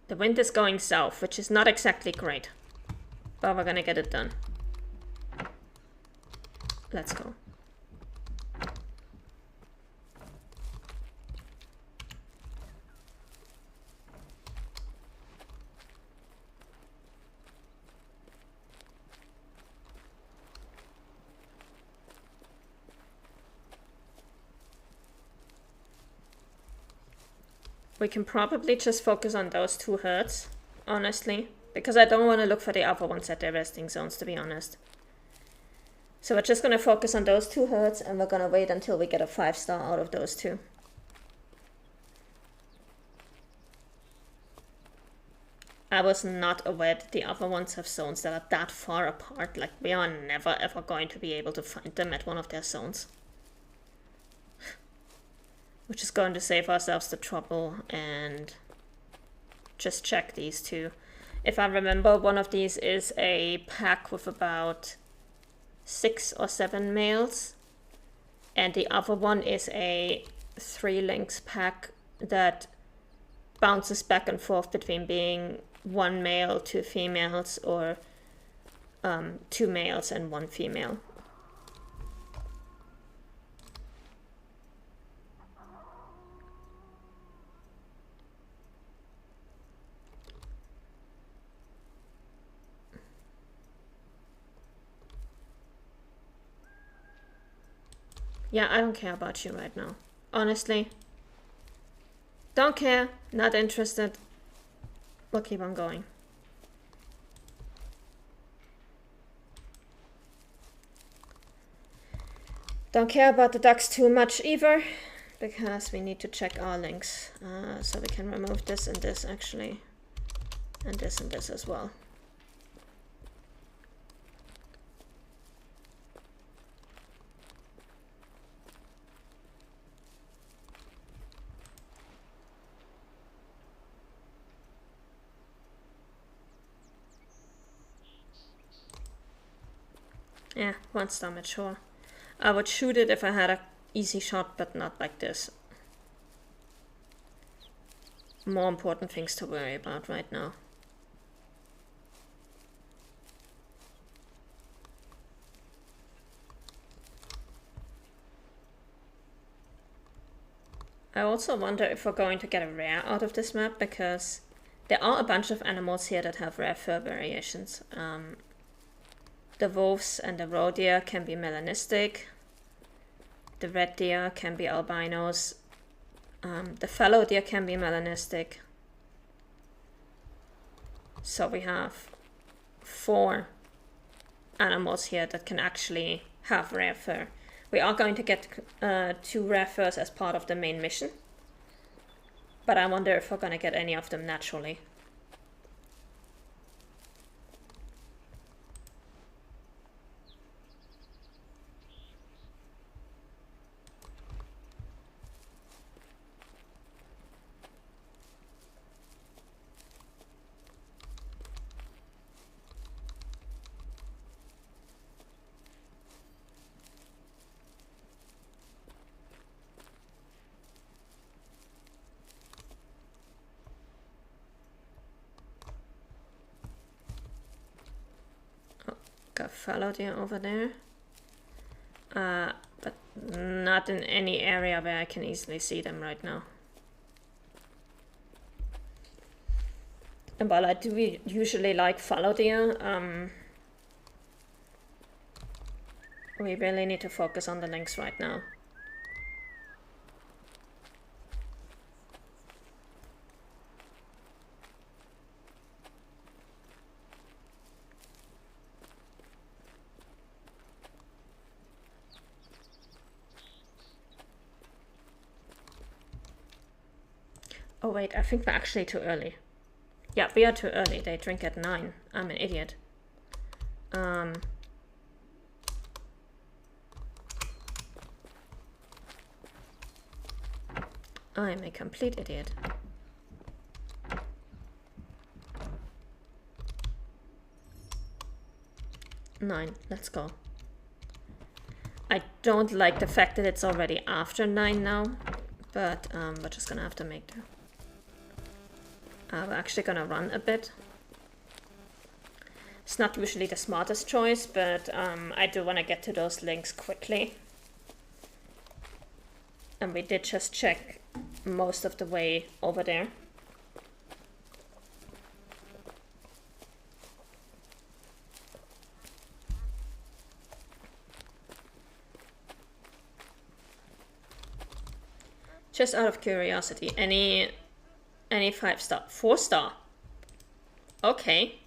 The wind is going south, which is not exactly great. But we're gonna get it done. Let's go. We can probably just focus on those 2 herds, honestly. Because I don't want to look for the other ones at their resting zones, to be honest. So we're just going to focus on those 2 herds, and we're going to wait until we get a 5-star out of those 2. I was not aware that the other ones have zones that are that far apart. Like, we are never ever going to be able to find them at one of their zones. We're just going to save ourselves the trouble and just check these 2. If I remember, one of these is a pack with about 6 or 7 males. And the other one is a 3 lynx pack that bounces back and forth between being 1 male, 2 females, or 2 males and 1 female. Yeah, I don't care about you right now. Honestly. Don't care. Not interested. We'll keep on going. Don't care about the ducks too much either, because we need to check our links. So we can remove this and this actually. And this as well. Yeah, 1-star mature. I would shoot it if I had an easy shot, but not like this. More important things to worry about right now. I also wonder if we're going to get a rare out of this map, because there are a bunch of animals here that have rare fur variations. The wolves and the roe deer can be melanistic. The red deer can be albinos. The fallow deer can be melanistic. So we have 4 animals here that can actually have rare fur. We are going to get 2 rare furs as part of the main mission. But I wonder if we're going to get any of them naturally. Got fallow deer over there. But not in any area where I can easily see them right now. And while I do usually like fallow deer, we really need to focus on the lynx right now. Oh wait, I think we're actually too early. Yeah, we are too early. They drink at 9. I'm an idiot. I'm a complete idiot. 9, let's go. I don't like the fact that it's already after 9 now, but we're just gonna have to make do. We're actually gonna run a bit. It's not usually the smartest choice, but I do want to get to those links quickly. And we did just check most of the way over there. Just out of curiosity, any 5-star? 4-star? Okay.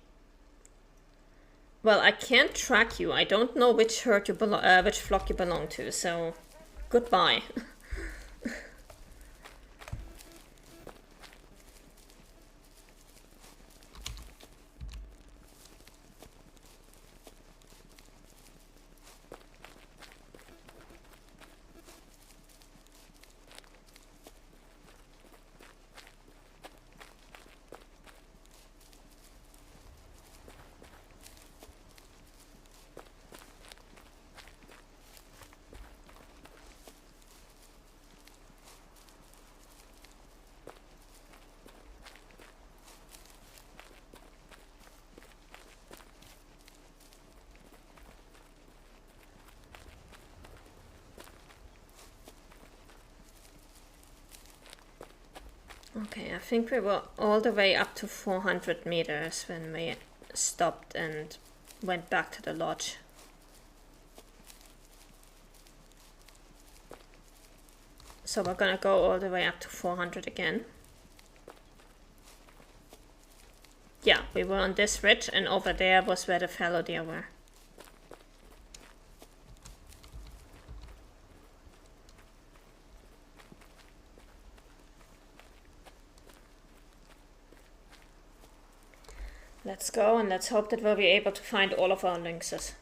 Well, I can't track you. I don't know which herd you which flock you belong to, so goodbye. Okay, I think we were all the way up to 400 meters when we stopped and went back to the lodge. So we're gonna go all the way up to 400 again. Yeah, we were on this ridge, and over there was where the fallow deer were. Let's go, and let's hope that we'll be able to find all of our lynxes.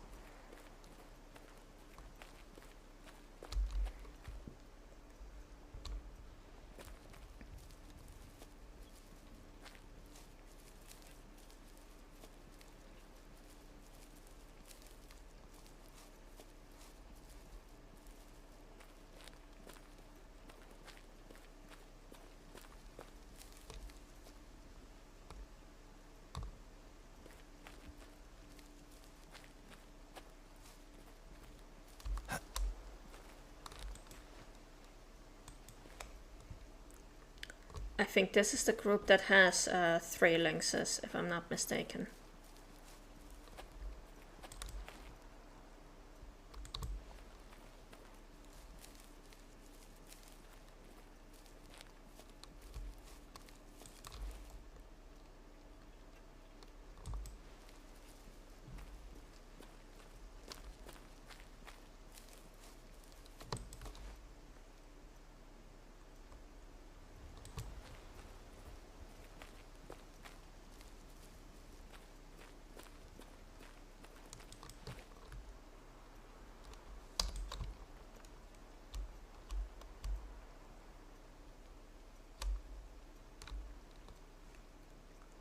I think this is the group that has 3 lynxes, if I'm not mistaken.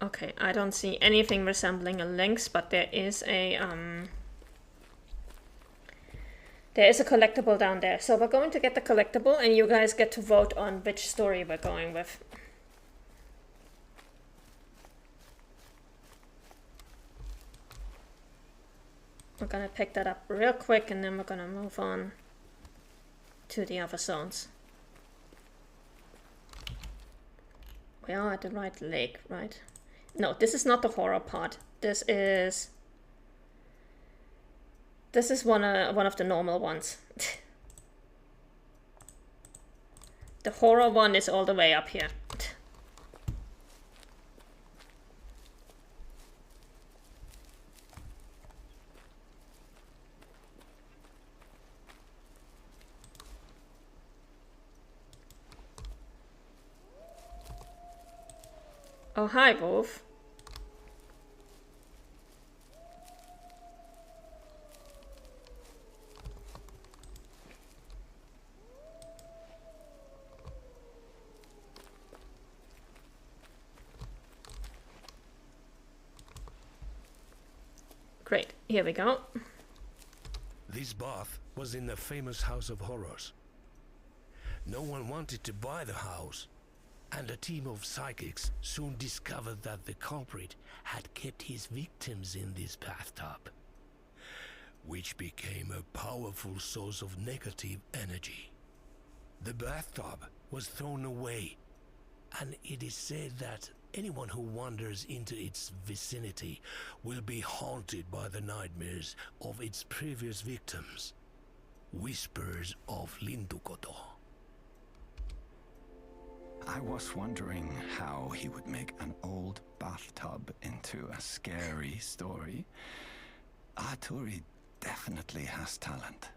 Okay, I don't see anything resembling a lynx, but there is a collectible down there. So we're going to get the collectible, and you guys get to vote on which story we're going with. We're gonna pick that up real quick, and then we're gonna move on to the other zones. We are at the right lake, right? No, this is not the horror part. This is one of the normal ones. The horror one is all the way up here. Oh, hi, Wolf. Great, here we go. This bath was in the famous House of Horrors. No one wanted to buy the house, and a team of psychics soon discovered that the culprit had kept his victims in this bathtub, which became a powerful source of negative energy. The bathtub was thrown away, and it is said that anyone who wanders into its vicinity will be haunted by the nightmares of its previous victims. Whispers of Lintukoto. I was wondering how he would make an old bathtub into a scary story. Arturi definitely has talent.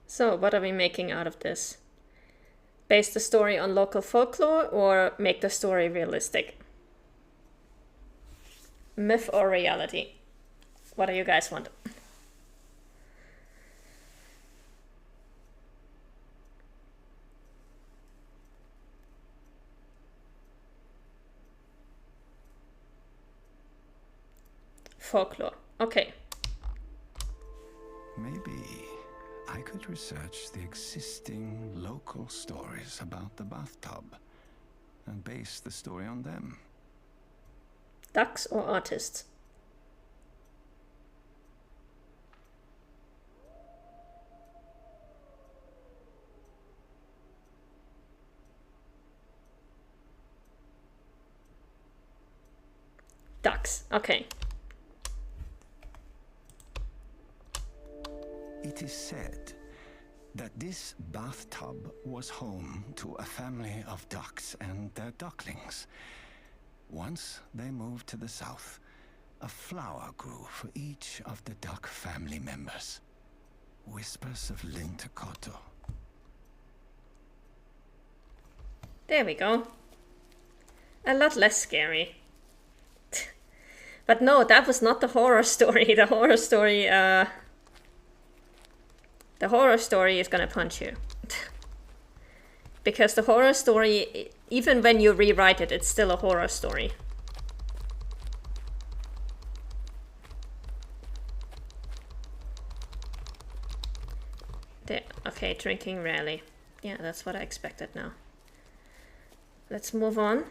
So, what are we making out of this? Base the story on local folklore or make the story realistic? Myth or reality? What do you guys want? Folklore. Okay. Maybe I could research the existing local stories about the bathtub and base the story on them. Ducks or artists? Ducks. Okay. It is said that this bathtub was home to a family of ducks and their ducklings. Once they moved to the south, a flower grew for each of the duck family members. Whispers of Lintukoto. There we go. A lot less scary. But no, that was not the horror story. The horror story is gonna punch you. Because the horror story, even when you rewrite it, it's still a horror story. There. Okay, drinking rarely. Yeah, that's what I expected now. Let's move on.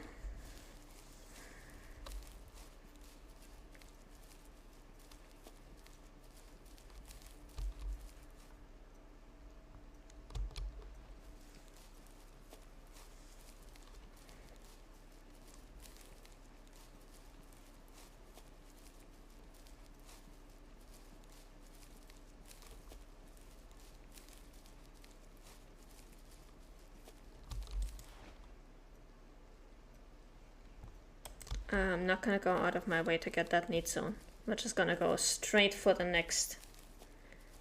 I'm not gonna go out of my way to get that need zone. We're just gonna go straight for the next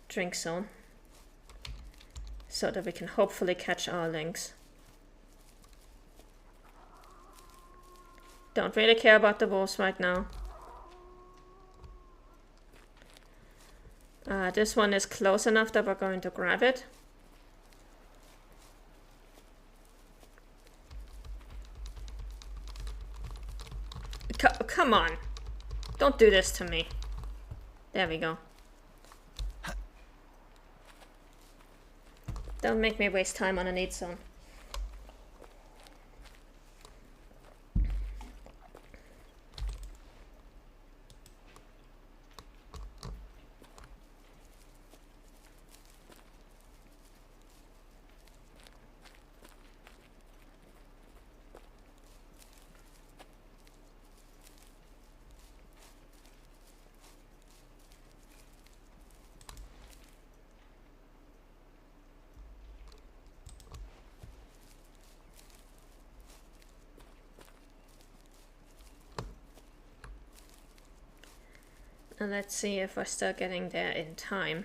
drink zone, so that we can hopefully catch our links. Don't really care about the wolves right now. This one is close enough that we're going to grab it. Come on. Don't do this to me. There we go. Don't make me waste time on a need zone. And let's see if we're still getting there in time.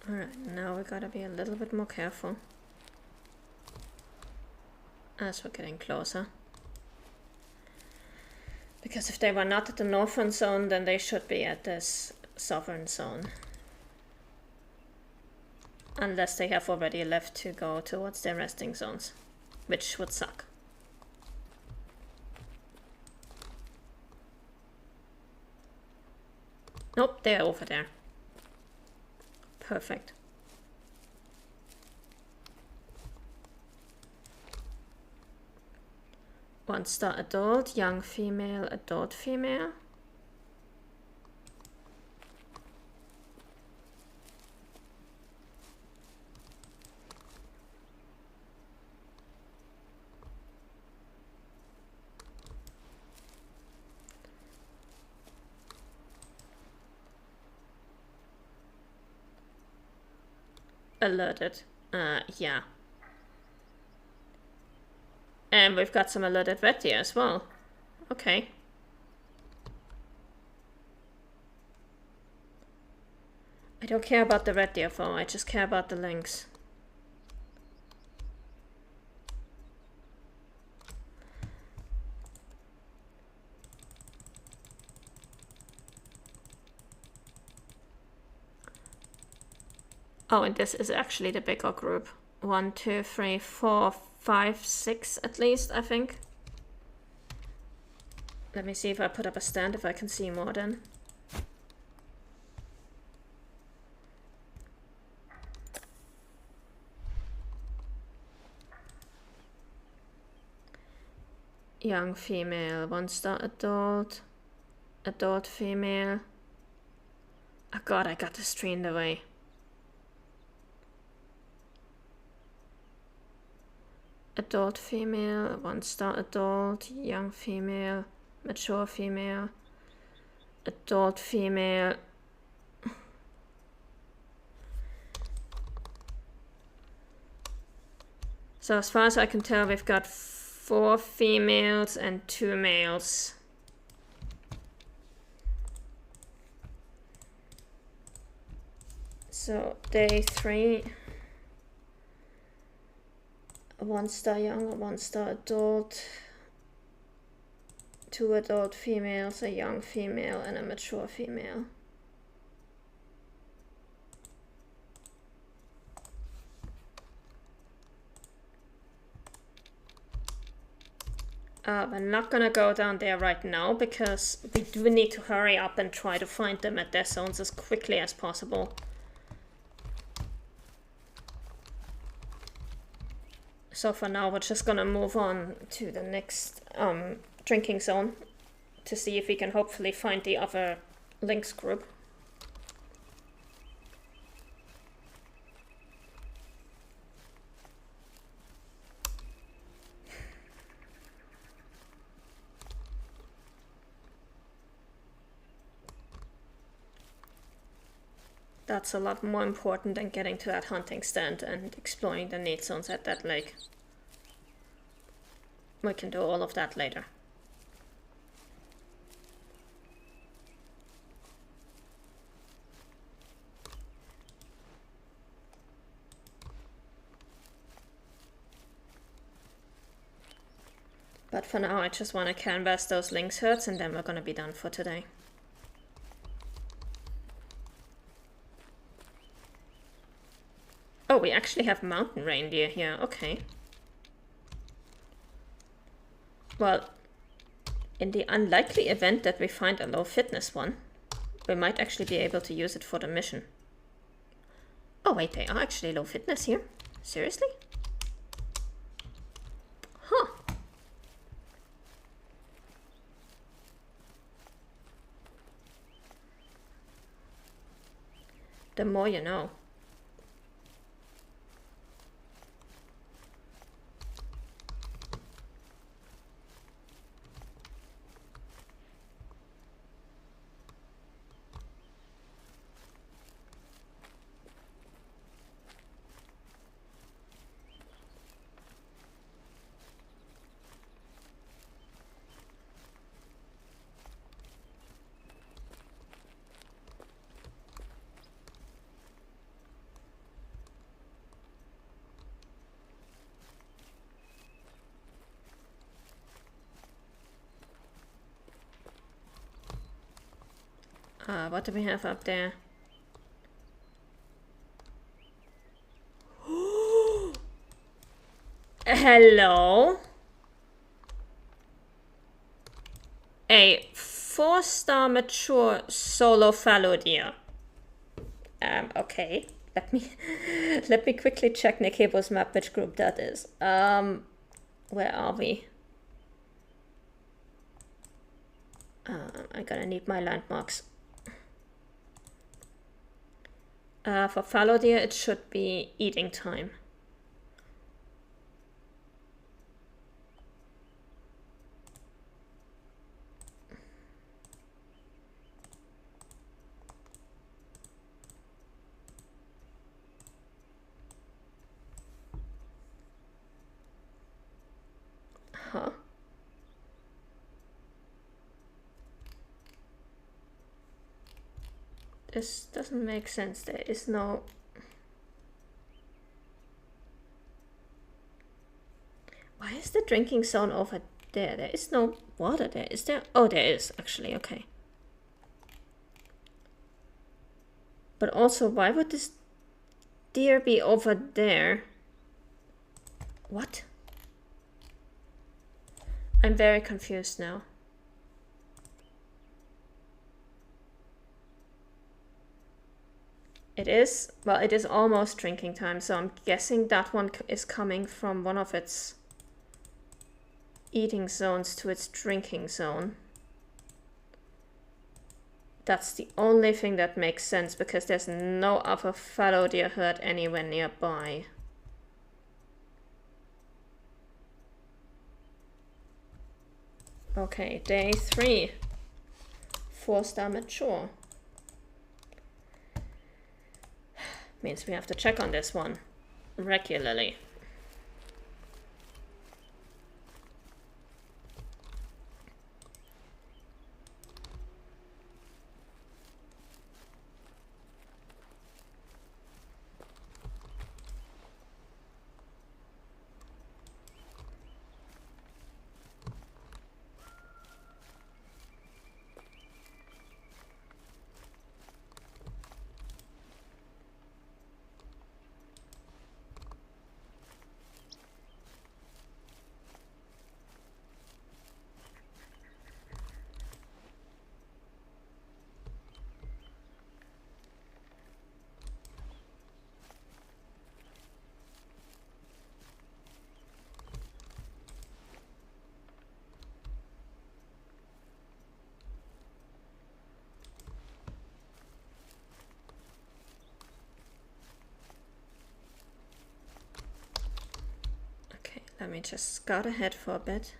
Alright, now we gotta be a little bit more careful as we're getting closer. Because if they were not at the northern zone, then they should be at this southern zone. Unless they have already left to go towards their resting zones, which would suck. Nope, they're over there. Perfect. One star adult, young female, adult female. Alerted. Yeah. And we've got some alerted red deer as well. Okay. I don't care about the red deer though, I just care about the lynx. Oh, and this is actually the bigger group. 1, 2, 3, 4, 5, 6 at least, I think. Let me see if I put up a stand, if I can see more then. Young female, 1 star adult, adult female. Oh god, I got this tree in the way. Adult female, 1 star adult, young female, mature female, adult female. So as far as I can tell, we've got 4 females and 2 males. So day 3. 1 star young, 1 star adult, 2 adult females, a young female, and a mature female. We're not gonna go down there right now because we do need to hurry up and try to find them at their zones as quickly as possible. So for now, we're just gonna move on to the next drinking zone to see if we can hopefully find the other lynx group. That's a lot more important than getting to that hunting stand and exploring the need zones at that lake. We can do all of that later. But for now, I just want to canvas those lynx herds and then we're gonna be done for today. Oh, we actually have mountain reindeer here, okay. Well, in the unlikely event that we find a low fitness one, we might actually be able to use it for the mission. Oh wait, they are actually low fitness here? Seriously? Huh. The more you know. What do we have up there? Hello? A 4-star mature solo fallow deer. Okay. Let me quickly check Nikebo's map which group that is. Where are we? I'm gonna need my landmarks. For fallow deer, it should be eating time. Huh? This doesn't make sense. There is no... Why is the drinking zone over there? There is no water there. Is there? Oh, there is actually. Okay. But also, why would this deer be over there? What? I'm very confused now. It is, well, it is almost drinking time, so I'm guessing that one is coming from one of its eating zones to its drinking zone. That's the only thing that makes sense, because there's no other fallow deer herd anywhere nearby. Okay, day 3. 4-star mature. Means we have to check on this one regularly. Let me just scout ahead for a bit.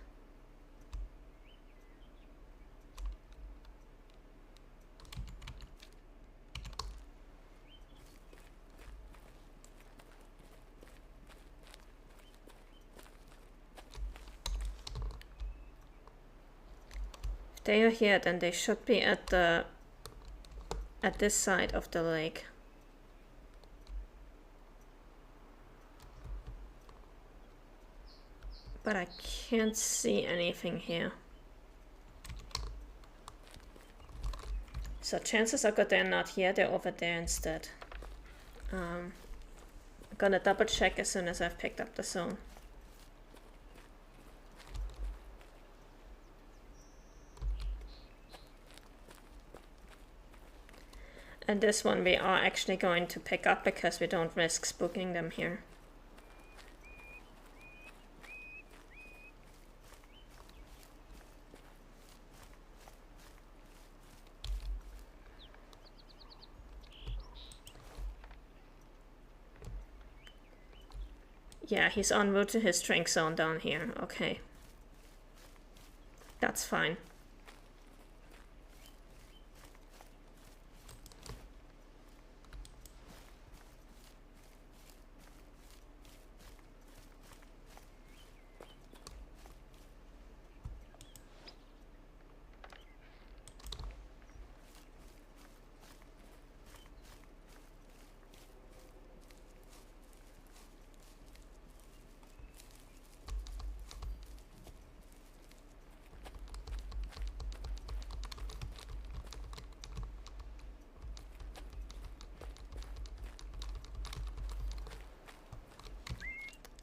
If they are here, then they should be at this side of the lake. But I can't see anything here. So chances are good they're not here, they're over there instead. I'm gonna double check as soon as I've picked up the zone. And this one we are actually going to pick up because we don't risk spooking them here. Yeah, he's en route to his drink zone down here. Okay. That's fine.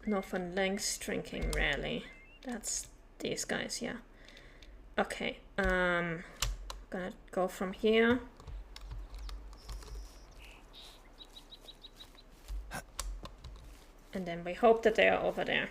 Northern Lynx drinking rarely. That's these guys, yeah. Okay, gonna go from here. And then we hope that they are over there.